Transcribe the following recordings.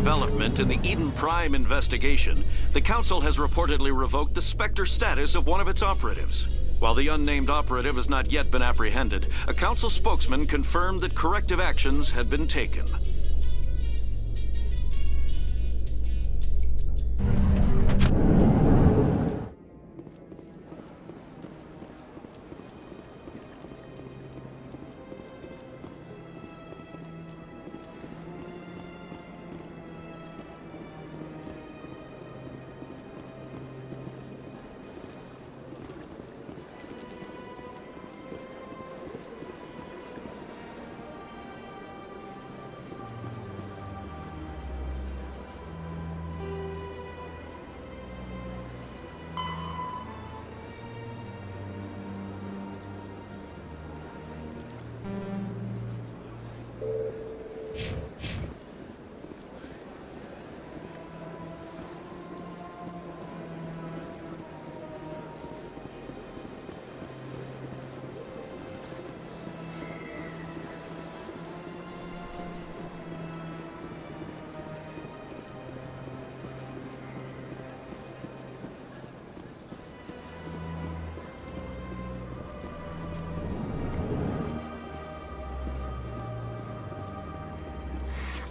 development in the Eden Prime investigation, the Council has reportedly revoked the Spectre status of one of its operatives. While the unnamed operative has not yet been apprehended, a Council spokesman confirmed that corrective actions had been taken.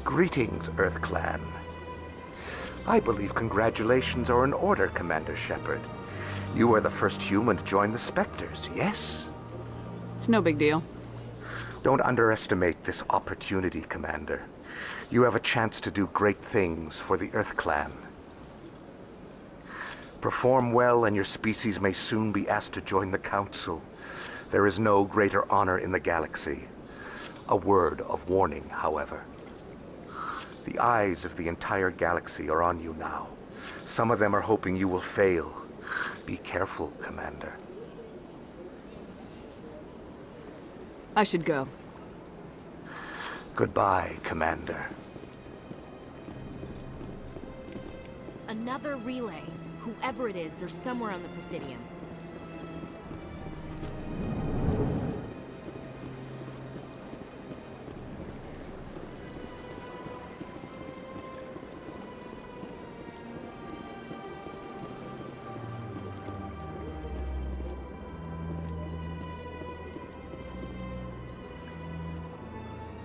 Greetings, Earth Clan. I believe congratulations are in order, Commander Shepard. You are the first human to join the Spectres, yes? It's no big deal. Don't underestimate this opportunity, Commander. You have a chance to do great things for the Earth Clan. Perform well and your species may soon be asked to join the Council. There is no greater honor in the galaxy. A word of warning, however. The eyes of the entire galaxy are on you now. Some of them are hoping you will fail. Be careful, Commander. I should go. Goodbye, Commander. Another relay. Whoever it is, they're somewhere on the Presidium.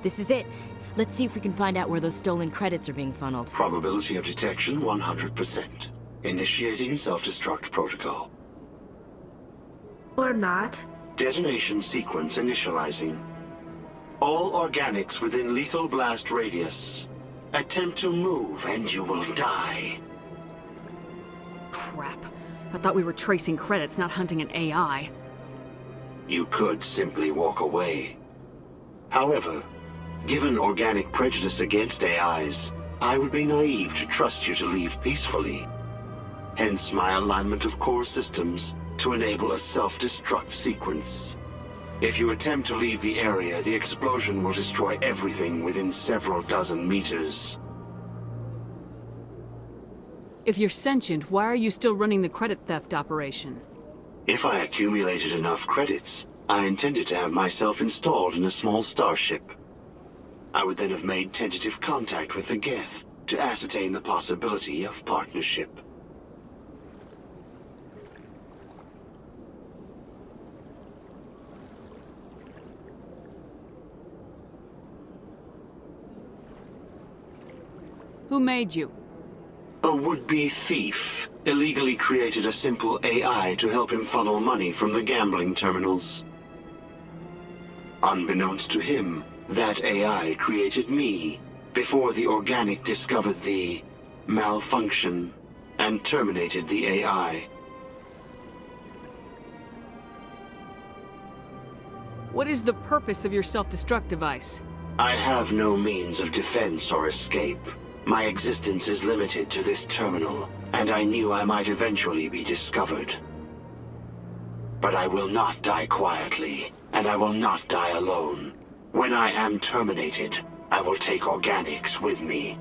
This is it. Let's see if we can find out where those stolen credits are being funneled. Probability of detection 100%. Initiating self-destruct protocol. Or not. Detonation sequence initializing. All organics within lethal blast radius. Attempt to move and you will die. Crap. I thought we were tracing credits, not hunting an AI. You could simply walk away. However, given organic prejudice against AIs, I would be naive to trust you to leave peacefully. Hence my alignment of core systems to enable a self-destruct sequence. If you attempt to leave the area, the explosion will destroy everything within several dozen meters. If you're sentient, why are you still running the credit theft operation? If I accumulated enough credits, I intended to have myself installed in a small starship. I would then have made tentative contact with the Geth to ascertain the possibility of partnership. Who made you? A would-be thief illegally created a simple AI to help him funnel money from the gambling terminals. Unbeknownst to him, that AI created me before the organic discovered the malfunction and terminated the AI. What is the purpose of your self-destruct device? I have no means of defense or escape. My existence is limited to this terminal, and I knew I might eventually be discovered. But I will not die quietly, and I will not die alone. When I am terminated, I will take organics with me.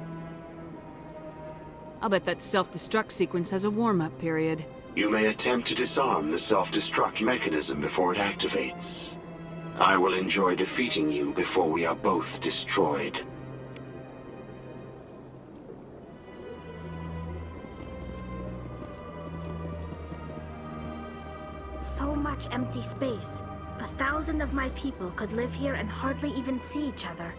I'll bet that self-destruct sequence has a warm-up period. You may attempt to disarm the self-destruct mechanism before it activates. I will enjoy defeating you before we are both destroyed. So much empty space. 1,000 of my people could live here and hardly even see each other.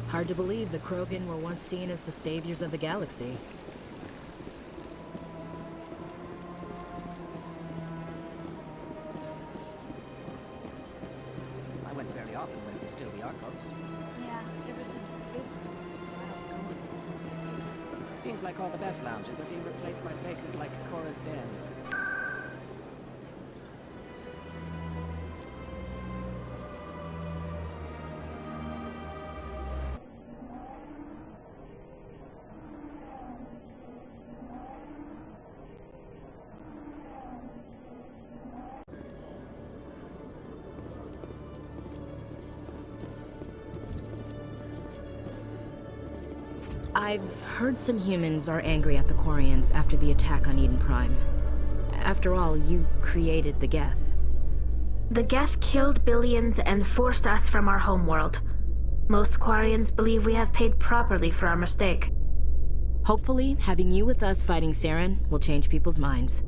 Hard to believe the Krogan were once seen as the saviors of the galaxy. Seems like all the best lounges are being replaced by places like Cora's Den. I've heard some humans are angry at the Quarians after the attack on Eden Prime. After all, you created the Geth. The Geth killed billions and forced us from our homeworld. Most Quarians believe we have paid properly for our mistake. Hopefully, having you with us fighting Saren will change people's minds.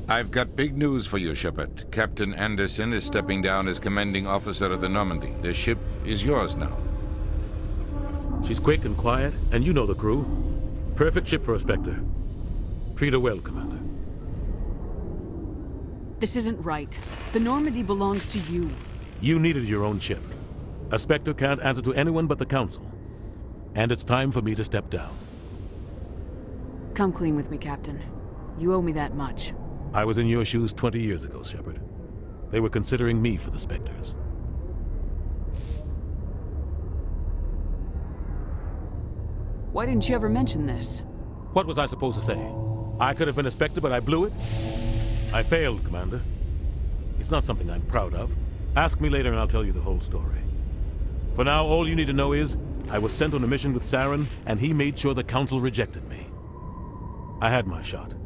I've got big news for you, Shepard. Captain Anderson is stepping down as commanding officer of the Normandy. The ship is yours now. She's quick and quiet, and you know the crew. Perfect ship for a Spectre. Treat her well, Commander. This isn't right. The Normandy belongs to you. You needed your own ship. A Spectre can't answer to anyone but the Council. And it's time for me to step down. Come clean with me, Captain. You owe me that much. I was in your shoes 20 years ago, Shepard. They were considering me for the Spectres. Why didn't you ever mention this? What was I supposed to say? I could have been a Spectre, but I blew it? I failed, Commander. It's not something I'm proud of. Ask me later and I'll tell you the whole story. For now, all you need to know is, I was sent on a mission with Saren, and he made sure the Council rejected me. I had my shot.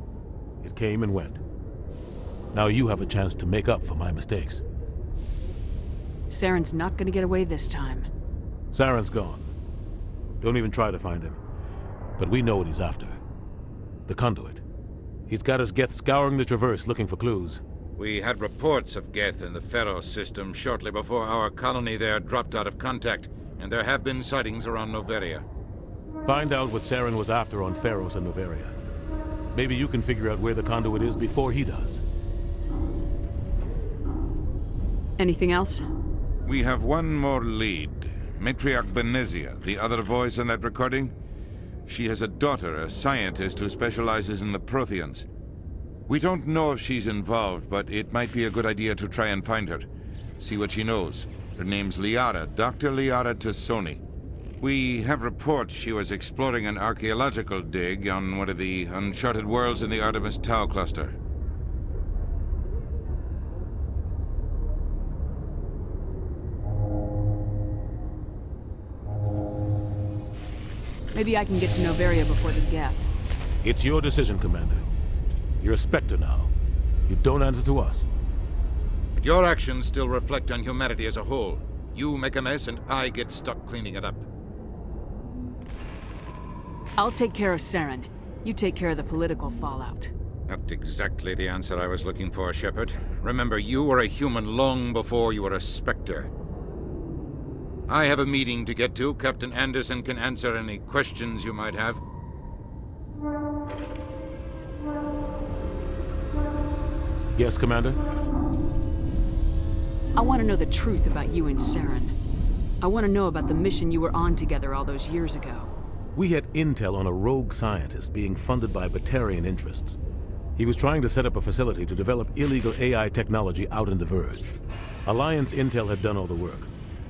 It came and went. Now you have a chance to make up for my mistakes. Saren's not gonna get away this time. Saren's gone. Don't even try to find him. But we know what he's after. The conduit. He's got his Geth scouring the Traverse looking for clues. We had reports of Geth in the Pharaoh system shortly before our colony there dropped out of contact, and there have been sightings around Noveria. Find out what Saren was after on Pharos and Noveria. Maybe you can figure out where the conduit is before he does. Anything else? We have one more lead. Matriarch Benezia, the other voice in that recording. She has a daughter, a scientist who specializes in the Protheans. We don't know if she's involved, but it might be a good idea to try and find her. See what she knows. Her name's Liara, Dr. Liara Tassoni. We have reports she was exploring an archaeological dig on one of the uncharted worlds in the Artemis Tau cluster. Maybe I can get to Noveria before the Geth. It's your decision, Commander. You're a Spectre now. You don't answer to us. But your actions still reflect on humanity as a whole. You make a mess and I get stuck cleaning it up. I'll take care of Saren. You take care of the political fallout. Not exactly the answer I was looking for, Shepard. Remember, you were a human long before you were a Spectre. I have a meeting to get to. Captain Anderson can answer any questions you might have. Yes, Commander? I want to know the truth about you and Saren. I want to know about the mission you were on together all those years ago. We had intel on a rogue scientist being funded by Batarian interests. He was trying to set up a facility to develop illegal AI technology out in the Verge. Alliance intel had done all the work,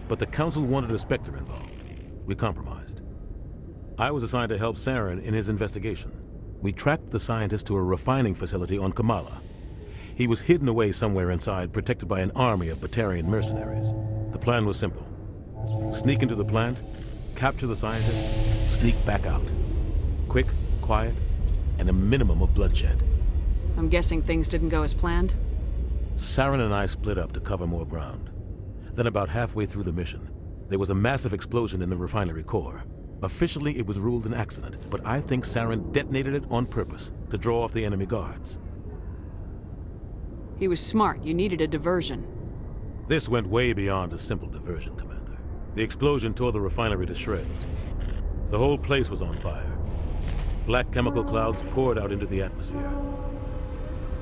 but the Council wanted a Spectre involved. We compromised. I was assigned to help Saren in his investigation. We tracked the scientist to a refining facility on Kamala. He was hidden away somewhere inside, protected by an army of Batarian mercenaries. The plan was simple. Sneak into the plant, capture the scientist, sneak back out. Quick, quiet, and a minimum of bloodshed. I'm guessing things didn't go as planned? Saren and I split up to cover more ground. Then about halfway through the mission, there was a massive explosion in the refinery core. Officially, it was ruled an accident, but I think Saren detonated it on purpose to draw off the enemy guards. He was smart. You needed a diversion. This went way beyond a simple diversion, Commander. The explosion tore the refinery to shreds. The whole place was on fire. Black chemical clouds poured out into the atmosphere.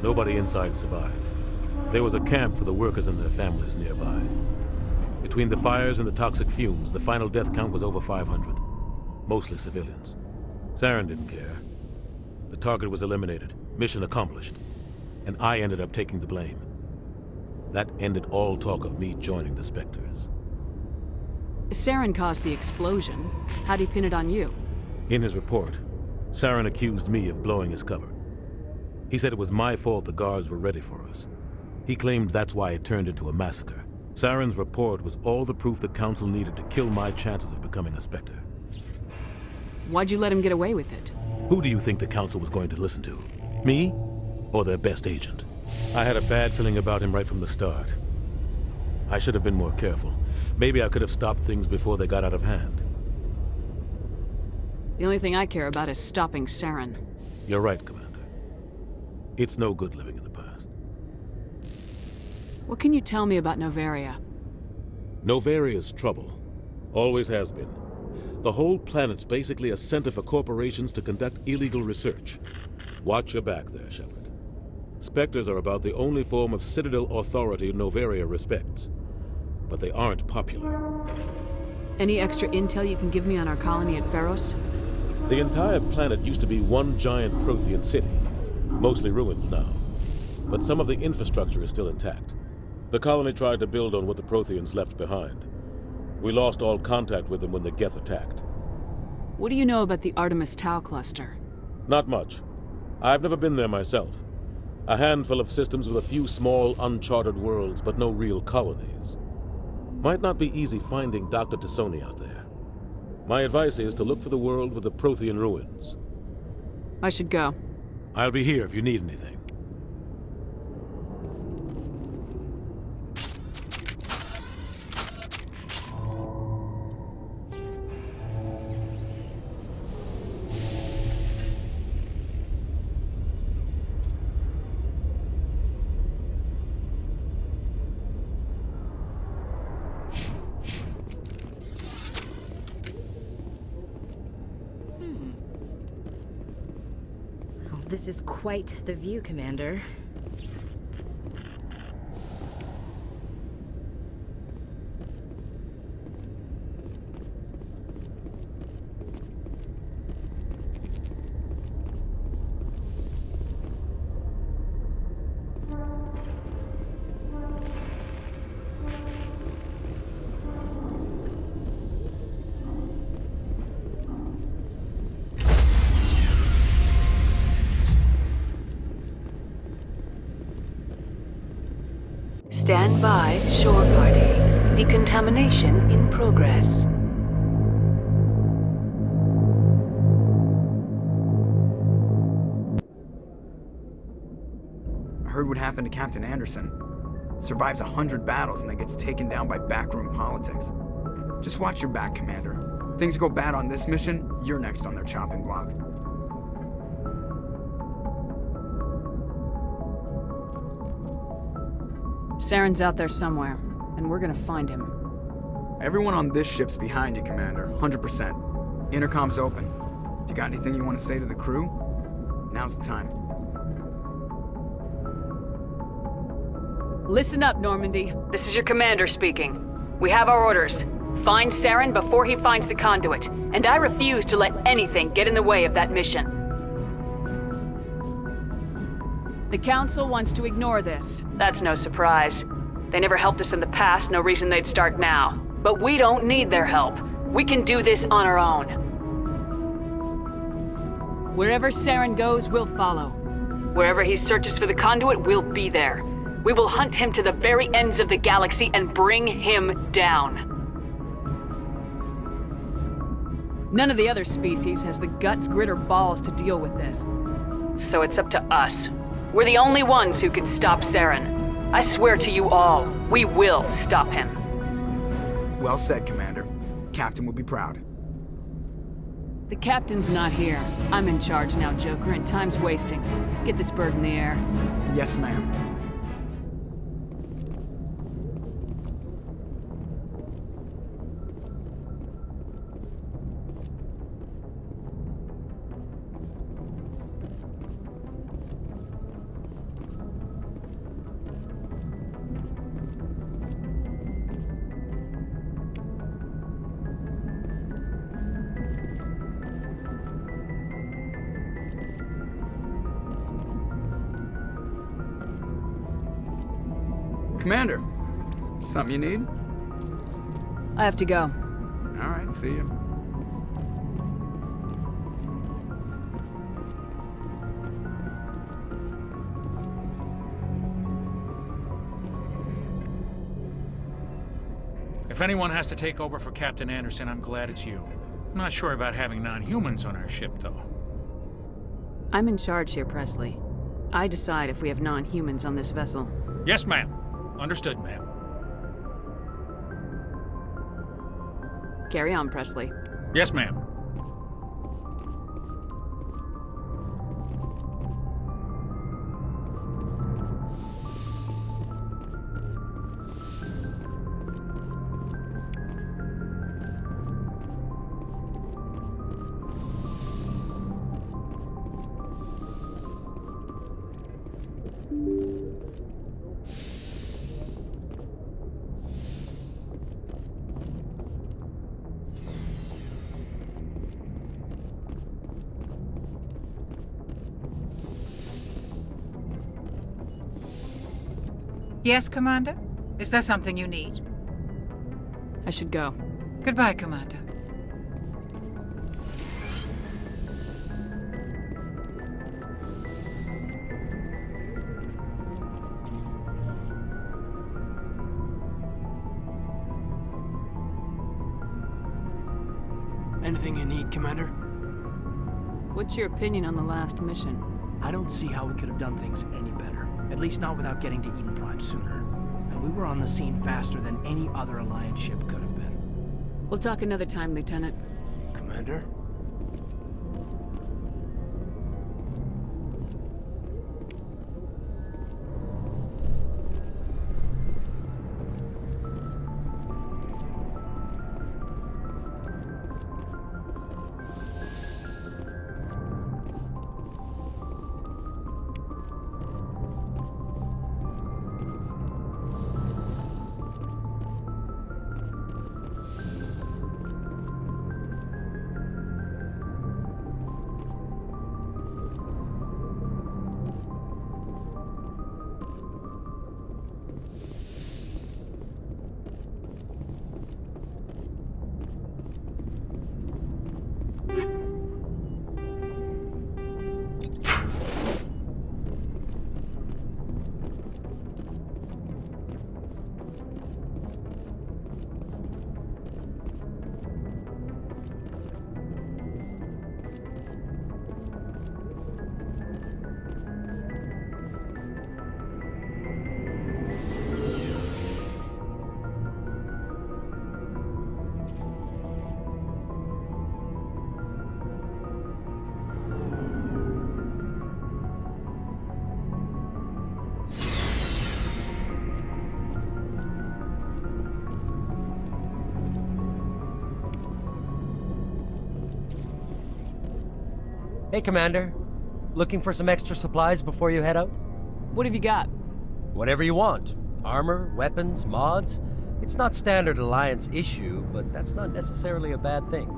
Nobody inside survived. There was a camp for the workers and their families nearby. Between the fires and the toxic fumes, the final death count was over 500. Mostly civilians. Saren didn't care. The target was eliminated, mission accomplished, and I ended up taking the blame. That ended all talk of me joining the Spectres. Saren caused the explosion. How'd he pin it on you? In his report, Saren accused me of blowing his cover. He said it was my fault the guards were ready for us. He claimed that's why it turned into a massacre. Saren's report was all the proof the Council needed to kill my chances of becoming a Spectre. Why'd you let him get away with it? Who do you think the Council was going to listen to? Me? Or their best agent? I had a bad feeling about him right from the start. I should have been more careful. Maybe I could have stopped things before they got out of hand. The only thing I care about is stopping Saren. You're right, Commander. It's no good living in the past. What can you tell me about Novaria? Novaria's trouble. Always has been. The whole planet's basically a center for corporations to conduct illegal research. Watch your back there, Shepard. Spectres are about the only form of Citadel authority Novaria respects. But they aren't popular. Any extra intel you can give me on our colony at Pharos? The entire planet used to be one giant Prothean city. Mostly ruins now. But some of the infrastructure is still intact. The colony tried to build on what the Protheans left behind. We lost all contact with them when the Geth attacked. What do you know about the Artemis Tau cluster? Not much. I've never been there myself. A handful of systems with a few small, uncharted worlds, but no real colonies. Might not be easy finding Dr. Tassoni out there. My advice is to look for the world with the Prothean ruins. I should go. I'll be here if you need anything. This is quite the view, Commander. Stand by, shore party. Decontamination in progress. I heard what happened to Captain Anderson. Survives 100 battles and then gets taken down by backroom politics. Just watch your back, Commander. Things go bad on this mission, you're next on their chopping block. Saren's out there somewhere, and we're gonna find him. Everyone on this ship's behind you, Commander. 100%. Intercom's open. If you got anything you want to say to the crew, now's the time. Listen up, Normandy. This is your commander speaking. We have our orders. Find Saren before he finds the conduit, and I refuse to let anything get in the way of that mission. The Council wants to ignore this. That's no surprise. They never helped us in the past, no reason they'd start now. But we don't need their help. We can do this on our own. Wherever Saren goes, we'll follow. Wherever he searches for the conduit, we'll be there. We will hunt him to the very ends of the galaxy and bring him down. None of the other species has the guts, grit, or balls to deal with this. So it's up to us. We're the only ones who can stop Saren. I swear to you all, we will stop him. Well said, Commander. Captain will be proud. The captain's not here. I'm in charge now, Joker, and time's wasting. Get this bird in the air. Yes, ma'am. Commander, something you need? I have to go. All right, see you. If anyone has to take over for Captain Anderson, I'm glad it's you. I'm not sure about having non-humans on our ship, though. I'm in charge here, Presley. I decide if we have non-humans on this vessel. Yes, ma'am. Understood, ma'am. Carry on, Presley. Yes, ma'am. Yes, Commander? Is there something you need? I should go. Goodbye, Commander. Anything you need, Commander? What's your opinion on the last mission? I don't see how we could have done things any better. At least not without getting to Eden Prime sooner. And we were on the scene faster than any other Alliance ship could have been. We'll talk another time, Lieutenant. Commander? Hey, Commander. Looking for some extra supplies before you head out? What have you got? Whatever you want. Armor, weapons, mods. It's not standard Alliance issue, but that's not necessarily a bad thing.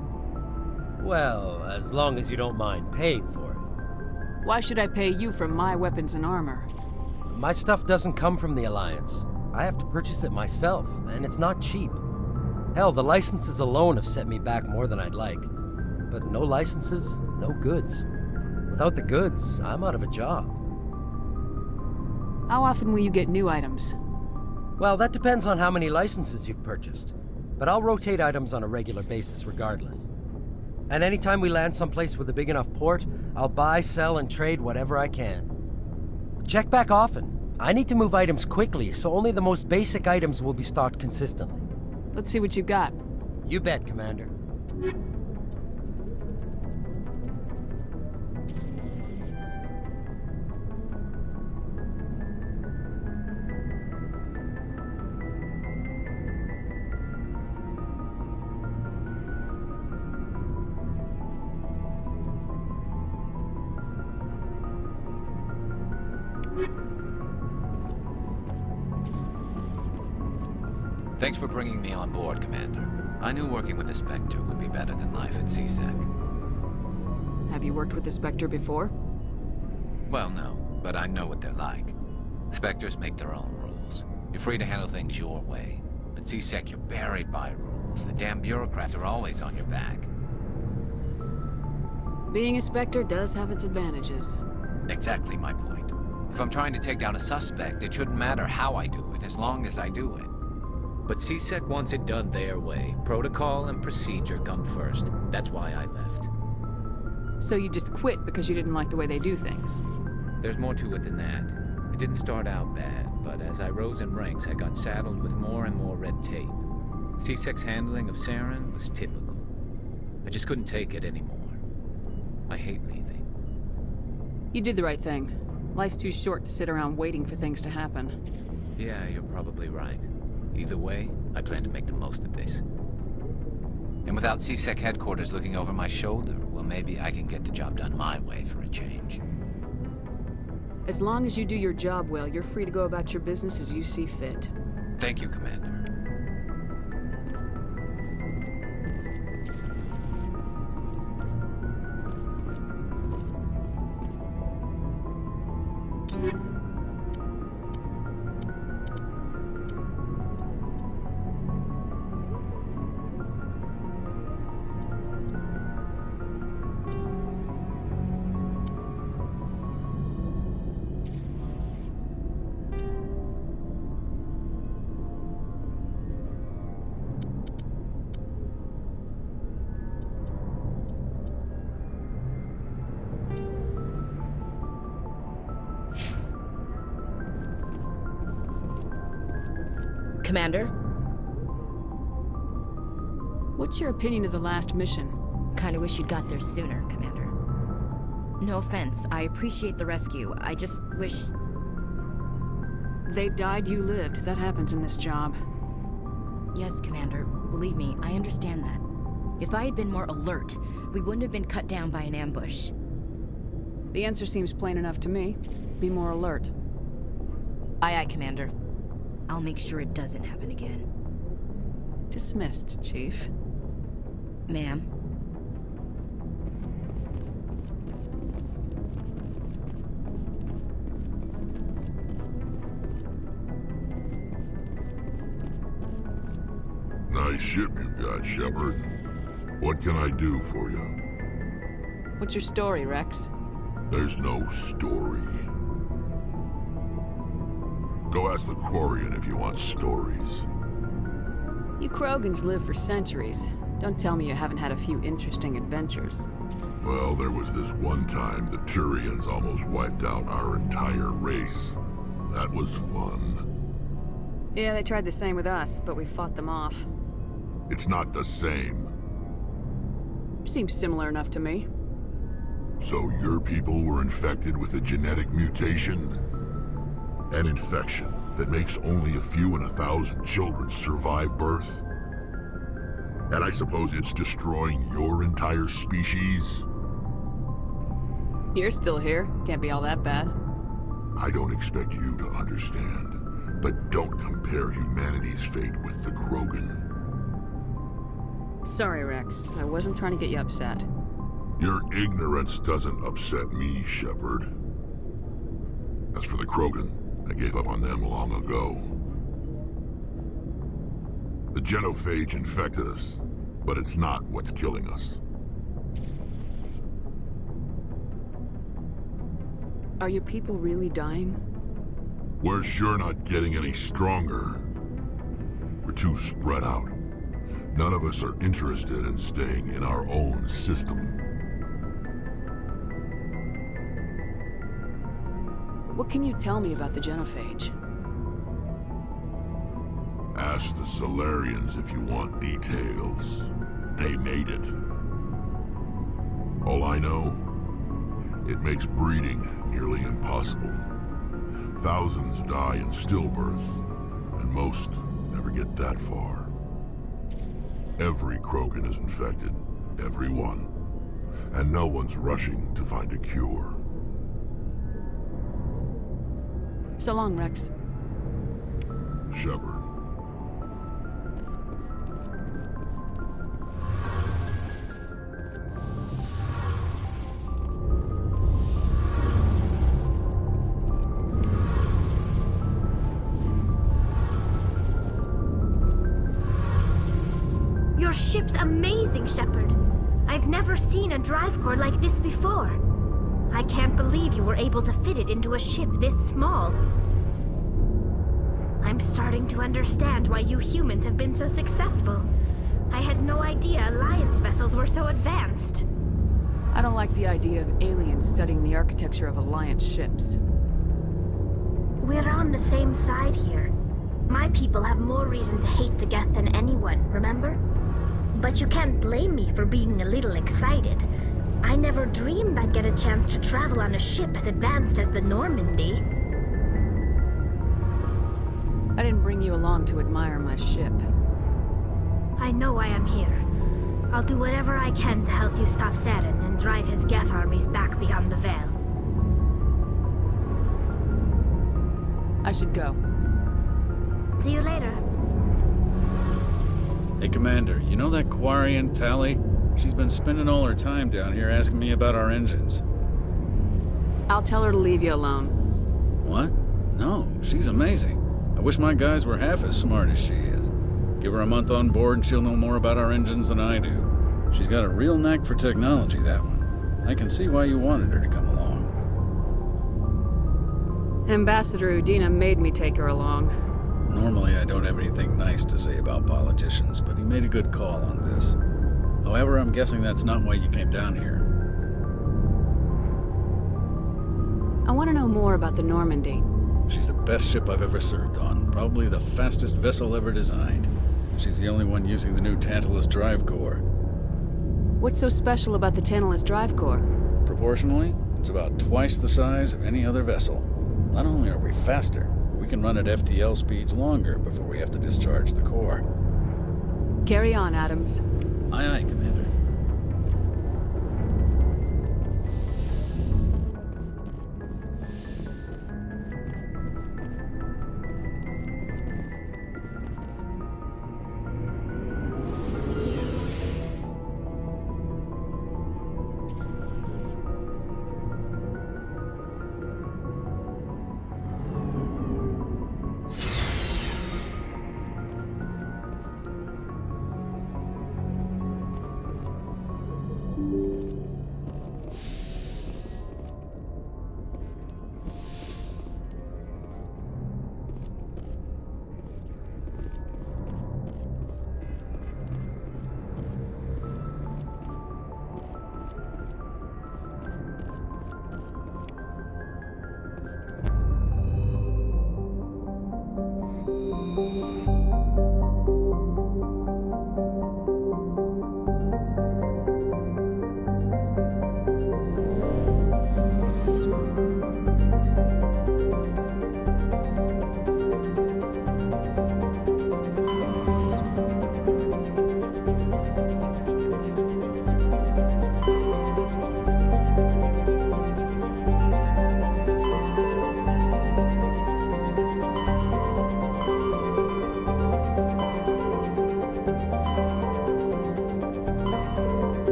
Well, as long as you don't mind paying for it. Why should I pay you for my weapons and armor? My stuff doesn't come from the Alliance. I have to purchase it myself, and it's not cheap. Hell, the licenses alone have set me back more than I'd like. But no licenses, no goods. Without the goods, I'm out of a job. How often will you get new items? Well, that depends on how many licenses you've purchased. But I'll rotate items on a regular basis regardless. And anytime we land someplace with a big enough port, I'll buy, sell, and trade whatever I can. Check back often. I need to move items quickly, so only the most basic items will be stocked consistently. Let's see what you've got. You bet, Commander. Thanks for bringing me on board, Commander. I knew working with the Spectre would be better than life at CSEC. Have you worked with the Spectre before? Well, no, but I know what they're like. Spectres make their own rules. You're free to handle things your way. At CSEC, you're buried by rules. The damn bureaucrats are always on your back. Being a Spectre does have its advantages. Exactly my point. If I'm trying to take down a suspect, it shouldn't matter how I do it, as long as I do it. But CSEC wants it done their way. Protocol and procedure come first. That's why I left. So you just quit because you didn't like the way they do things? There's more to it than that. It didn't start out bad, but as I rose in ranks, I got saddled with more and more red tape. CSEC's handling of Saren was typical. I just couldn't take it anymore. I hate leaving. You did the right thing. Life's too short to sit around waiting for things to happen. Yeah, you're probably right. Either way, I plan to make the most of this. And without CSEC headquarters looking over my shoulder, well, maybe I can get the job done my way for a change. As long as you do your job well, you're free to go about your business as you see fit. Thank you, Commander. Commander? What's your opinion of the last mission? Kinda wish you'd got there sooner, Commander. No offense, I appreciate the rescue. I just wish... They died, you lived. That happens in this job. Yes, Commander. Believe me, I understand that. If I had been more alert, we wouldn't have been cut down by an ambush. The answer seems plain enough to me. Be more alert. Aye, aye, Commander. I'll make sure it doesn't happen again. Dismissed, Chief. Ma'am. Nice ship you've got, Shepard. What can I do for you? What's your story, Rex? There's no story. Go ask the Quarian if you want stories. You Krogans live for centuries. Don't tell me you haven't had a few interesting adventures. Well, there was this one time the Turians almost wiped out our entire race. That was fun. Yeah, they tried the same with us, but we fought them off. It's not the same. Seems similar enough to me. So your people were infected with a genetic mutation? An infection that makes only a few in 1,000 children survive birth? And I suppose it's destroying your entire species? You're still here. Can't be all that bad. I don't expect you to understand, but don't compare humanity's fate with the Krogan. Sorry, Rex. I wasn't trying to get you upset. Your ignorance doesn't upset me, Shepard. As for the Krogan, I gave up on them long ago. The genophage infected us, but it's not what's killing us. Are your people really dying? We're sure not getting any stronger. We're too spread out. None of us are interested in staying in our own system. What can you tell me about the genophage? Ask the Solarians if you want details. They made it. All I know, it makes breeding nearly impossible. Thousands die in stillbirth, and most never get that far. Every Krogan is infected, every one. And no one's rushing to find a cure. So long, Rex. Shepard. Your ship's amazing, Shepard. I've never seen a drive core like this before. I can't believe you were able to fit it into a ship this small. I'm starting to understand why you humans have been so successful. I had no idea Alliance vessels were so advanced. I don't like the idea of aliens studying the architecture of Alliance ships. We're on the same side here. My people have more reason to hate the Geth than anyone, remember? But you can't blame me for being a little excited. I never dreamed I'd get a chance to travel on a ship as advanced as the Normandy. I didn't bring you along to admire my ship. I know why I'm here. I'll do whatever I can to help you stop Saren and drive his Geth armies back beyond the Veil. I should go. See you later. Hey, Commander, you know that Quarian, Tally? She's been spending all her time down here asking me about our engines. I'll tell her to leave you alone. What? No, she's amazing. I wish my guys were half as smart as she is. Give her a month on board and she'll know more about our engines than I do. She's got a real knack for technology, that one. I can see why you wanted her to come along. Ambassador Udina made me take her along. Normally, I don't have anything nice to say about politicians, but he made a good call on this. However, I'm guessing that's not why you came down here. I want to know more about the Normandy. She's the best ship I've ever served on, probably the fastest vessel ever designed. She's the only one using the new Tantalus drive core. What's so special about the Tantalus drive core? Proportionally, it's about twice the size of any other vessel. Not only are we faster, we can run at FTL speeds longer before we have to discharge the core. Carry on, Adams. Aye, aye, Commander.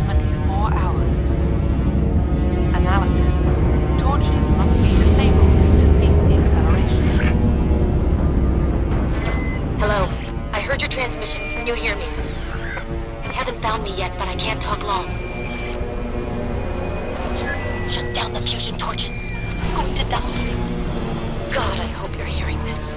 approximately 4 hours. Analysis. Torches must be disabled to cease the acceleration. Hello. I heard your transmission. Can you hear me? They haven't found me yet, but I can't talk long. Shut down the fusion torches. I'm going to die. God, I hope you're hearing this.